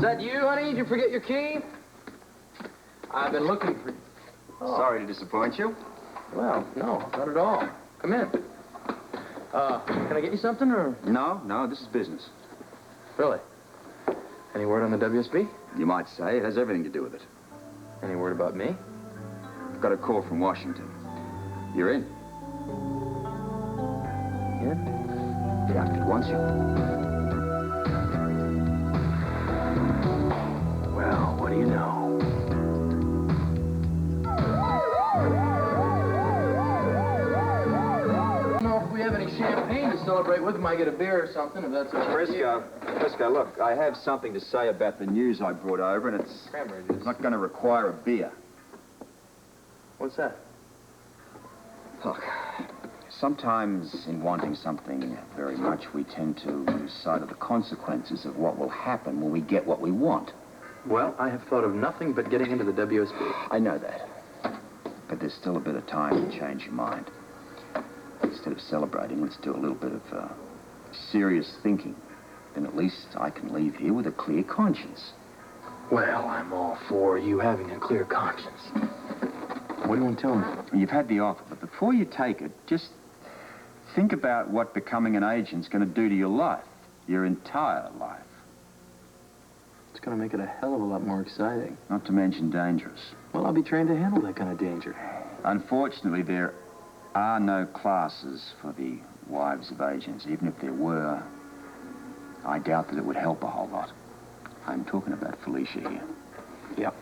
that you, honey? Did you forget your key? I've been looking for you. Oh. Sorry to disappoint you. Well, no, not at all. Come in. Can I get you something, or? No, this is business. Really? Any word on the WSB? You might say it has everything to do with it. Any word about me? I've got a call from Washington. You're in. In? The outfit wants you. Well, what do you know? I don't know if we have any champagne to celebrate with. Might get a beer or something, if that's all right. Frisco, look, I have something to say about the news I brought over, and it's not going to require a beer. What's that? Look, sometimes in wanting something very much, we tend to lose sight of the consequences of what will happen when we get what we want. Well, I have thought of nothing but getting into the WSB. I know that. But there's still a bit of time to change your mind. Instead of celebrating, let's do a little bit of serious thinking. Then at least I can leave here with a clear conscience. Well, I'm all for you having a clear conscience. What do you want to tell me? You've had the offer, but before you take it, just think about what becoming an agent's going to do to your life, your entire life. It's going to make it a hell of a lot more exciting. Not to mention dangerous. Well, I'll be trained to handle that kind of danger. Unfortunately, there are no classes for the wives of agents. Even if there were, I doubt that it would help a whole lot. I'm talking about Felicia here. Yep.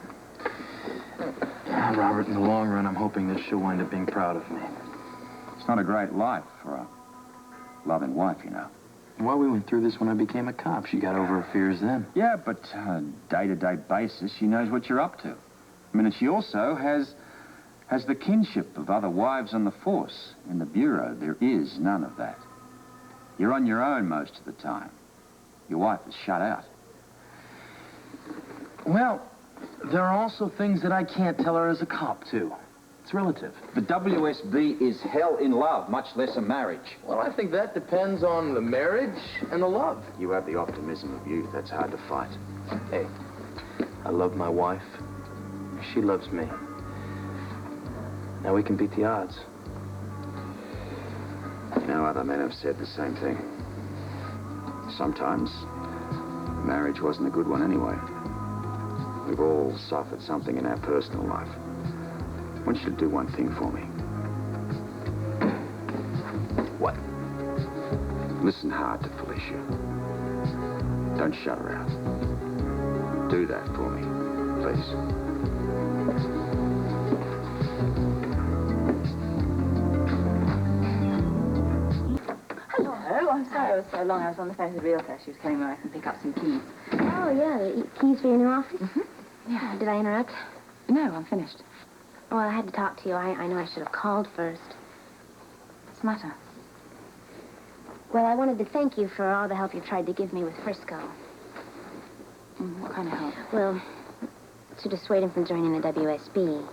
Robert, in the long run, I'm hoping that she'll wind up being proud of me. It's not a great life for a loving wife, you know. Well, we went through this when I became a cop. She got over her fears then. Yeah, but day-to-day basis, she knows what you're up to. I mean, and she also has the kinship of other wives on the force. In the Bureau, there is none of that. You're on your own most of the time. Your wife is shut out. Well, there are also things that I can't tell her as a cop, too. It's relative. The WSB is hell in love, much less a marriage. Well, I think that depends on the marriage and the love. You have the optimism of youth. That's hard to fight. Hey, I love my wife. She loves me. Now we can beat the odds. You know, other men have said the same thing. Sometimes marriage wasn't a good one anyway. We've all suffered something in our personal life. I want you to do one thing for me. What? Listen hard to Felicia. Don't shut her out. Do that for me, please. Hello, I'm sorry I was so long. I was on the phone with the realtor. She was telling me where I can pick up some keys. Oh, yeah, the keys for your new office? Mm-hmm. Yeah. Did I interrupt? No, I'm finished. Well, I had to talk to you. I know I should have called first. What's the matter? Well, I wanted to thank you for all the help you tried to give me with Frisco. What kind of help? Well, to dissuade him from joining the WSB.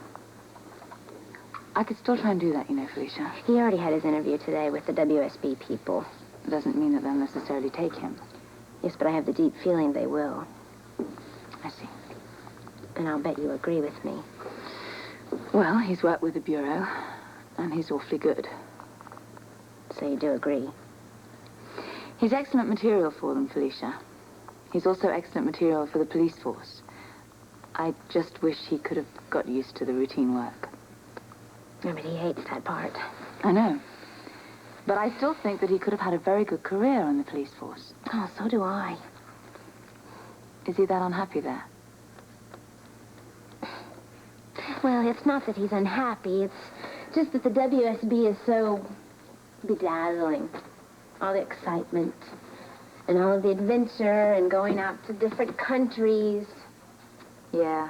I could still try and do that, you know, Felicia. He already had his interview today with the WSB people. It doesn't mean that they'll necessarily take him. Yes, but I have the deep feeling they will. I see. And I'll bet you agree with me. Well, he's worked with the Bureau, and he's awfully good. So you do agree? He's excellent material for them, Felicia. He's also excellent material for the police force. I just wish he could have got used to the routine work. Yeah, but he hates that part. I know. But I still think that he could have had a very good career on the police force. Oh, so do I. Is he that unhappy there? Well, it's not that he's unhappy. It's just that the WSB is so bedazzling. All the excitement and all of the adventure and going out to different countries. Yeah.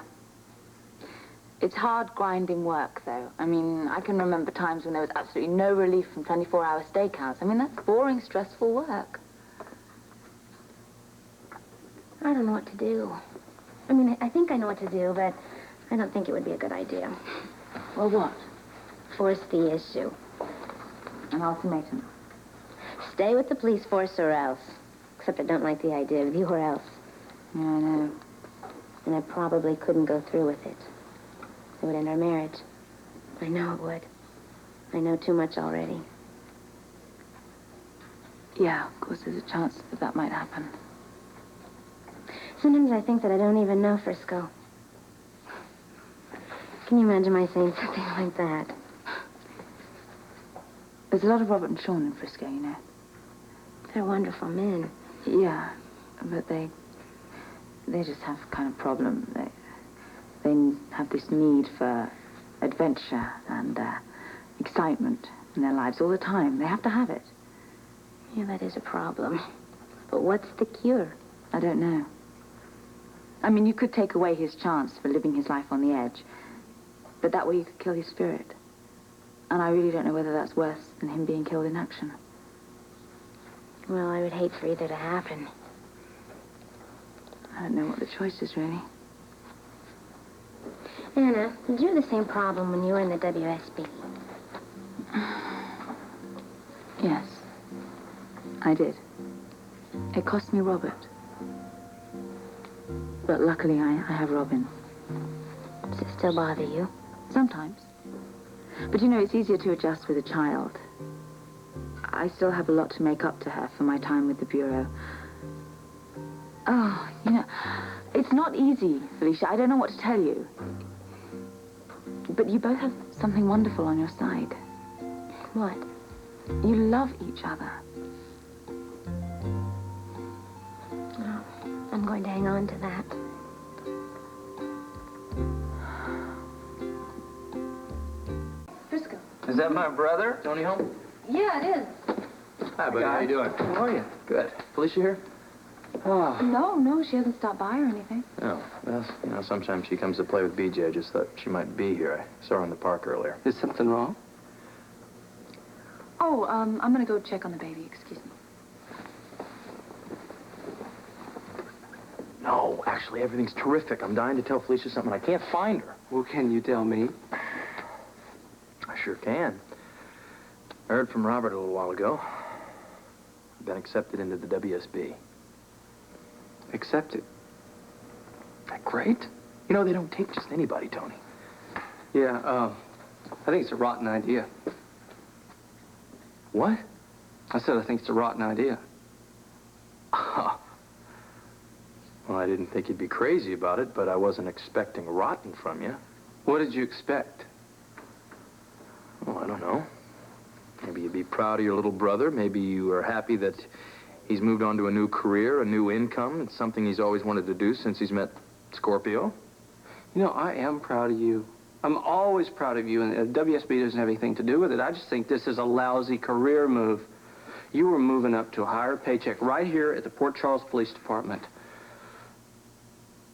It's hard, grinding work, though. I mean, I can remember times when there was absolutely no relief from 24-hour stakeouts. I mean, that's boring, stressful work. I don't know what to do. I mean, I think I know what to do, but I don't think it would be a good idea. Well, what? Force the issue. An ultimatum. Stay with the police force or else. Except I don't like the idea of you or else. Yeah, I know. and I probably couldn't go through with it. It would end our marriage. I know it would. I know too much already. Yeah, of course, there's a chance that that might happen. Sometimes I think that I don't even know Frisco. Can you imagine my saying something like that? There's a lot of Robert and Sean in Frisco, you know. They're wonderful men. Yeah, but they just have a kind of problem. They have this need for adventure and excitement in their lives all the time. They have to have it. Yeah, that is a problem. But what's the cure? I don't know. I mean, you could take away his chance for living his life on the edge, but that way you could kill his spirit. And I really don't know whether that's worse than him being killed in action. Well, I would hate for either to happen. I don't know what the choice is, really. Anna, did you have the same problem when you were in the WSB? Yes, I did. It cost me Robert. But luckily, I have Robin. Does it still bother you? Sometimes. But you know, it's easier to adjust with a child. I still have a lot to make up to her for my time with the Bureau. Oh, you know, it's not easy, Felicia. I don't know what to tell you. But you both have something wonderful on your side. What? You love each other. Oh, I'm going to hang on to that. Frisco. Is that my brother, Tony home? Yeah, it is. Hi, buddy. How you doing? How are you? Good. Felicia here? Oh, No, she hasn't stopped by or anything. Oh, well, you know, sometimes she comes to play with BJ. I just thought she might be here. I saw her in the park earlier. is something wrong? Oh, I'm gonna go check on the baby. Excuse me. No, actually, everything's terrific. I'm dying to tell Felicia something. I can't find her. Well, can you tell me? I sure can. I heard from Robert a little while ago. I've been accepted into the WSB. Accepted. Isn't that great? You know, they don't take just anybody, Tony. Yeah, I think it's a rotten idea. What? I said I think it's a rotten idea. Well, I didn't think you'd be crazy about it, but I wasn't expecting rotten from you. What did you expect? Well, I don't know. Maybe you'd be proud of your little brother. Maybe you are happy that he's moved on to a new career, a new income. It's something he's always wanted to do since he's met Scorpio. You know, I am proud of you. I'm always proud of you, and WSB doesn't have anything to do with it. I just think this is a lousy career move. You were moving up to a higher paycheck right here at the Port Charles Police Department.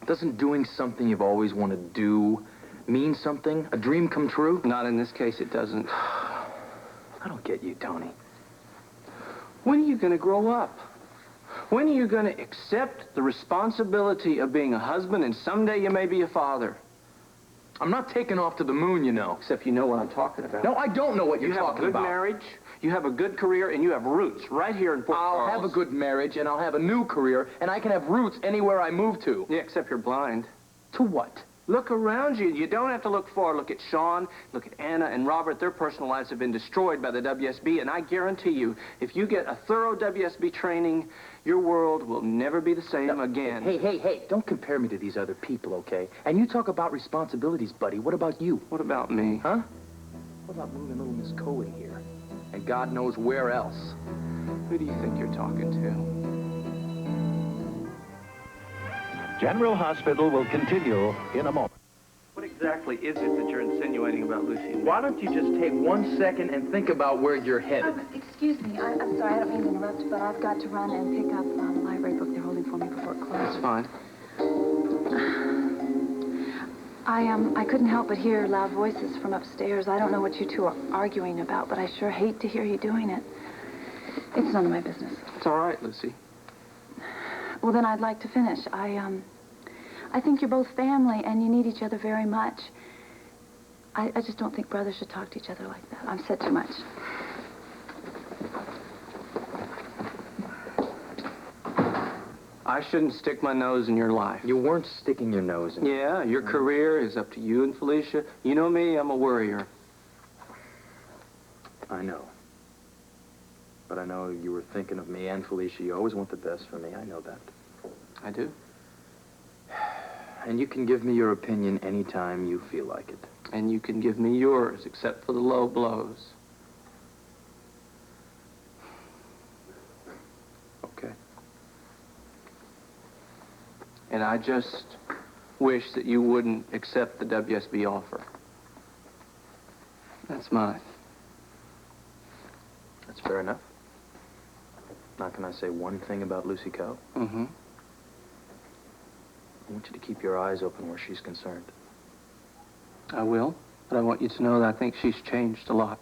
Doesn't doing something you've always wanted to do mean something? A dream come true? Not in this case, it doesn't. I don't get you, Tony. When are you going to grow up? When are you going to accept the responsibility of being a husband and someday you may be a father? I'm not taking off to the moon, you know. Except you know what I'm talking about. No, I don't know what you're You have a talking good about. marriage, you have a good career, and you have roots right here in Port Charles. I'll have a good marriage, and I'll have a new career, and I can have roots anywhere I move to. Yeah, except you're blind. To what? Look around you. You don't have to look far. Look at Sean, look at Anna and Robert. Their personal lives have been destroyed by the WSB, and I guarantee you, if you get a thorough WSB training, your world will never be the same again. Hey, don't compare me to these other people, okay? And you talk about responsibilities, buddy. What about you? What about me? Huh? What about moving little Miss Coe in here? And God knows where else. Who do you think you're talking to? General Hospital will continue in a moment. What exactly is it that you're insinuating about Lucy? Why don't you just take 1 second and think about where you're headed? Excuse me. I'm sorry. I don't mean to interrupt, but I've got to run and pick up the library book they're holding for me before it closes. That's fine. I couldn't help but hear loud voices from upstairs. I don't know what you two are arguing about, but I sure hate to hear you doing it. It's none of my business. It's all right, Lucy. Well, then I'd like to finish. I think you're both family, and you need each other very much. I just don't think brothers should talk to each other like that. I've said too much. I shouldn't stick my nose in your life. You weren't sticking your nose in. Yeah, your career is up to you and Felicia. You know me, I'm a worrier. I know. But I know you were thinking of me and Felicia. You always want the best for me. I know that. I do. And you can give me your opinion anytime you feel like it. And you can give me yours, except for the low blows. Okay. And I just wish that you wouldn't accept the WSB offer. That's mine. That's fair enough. Now, can I say one thing about Lucy Coe? Mm-hmm. I want you to keep your eyes open where she's concerned. I will, but I want you to know that I think she's changed a lot.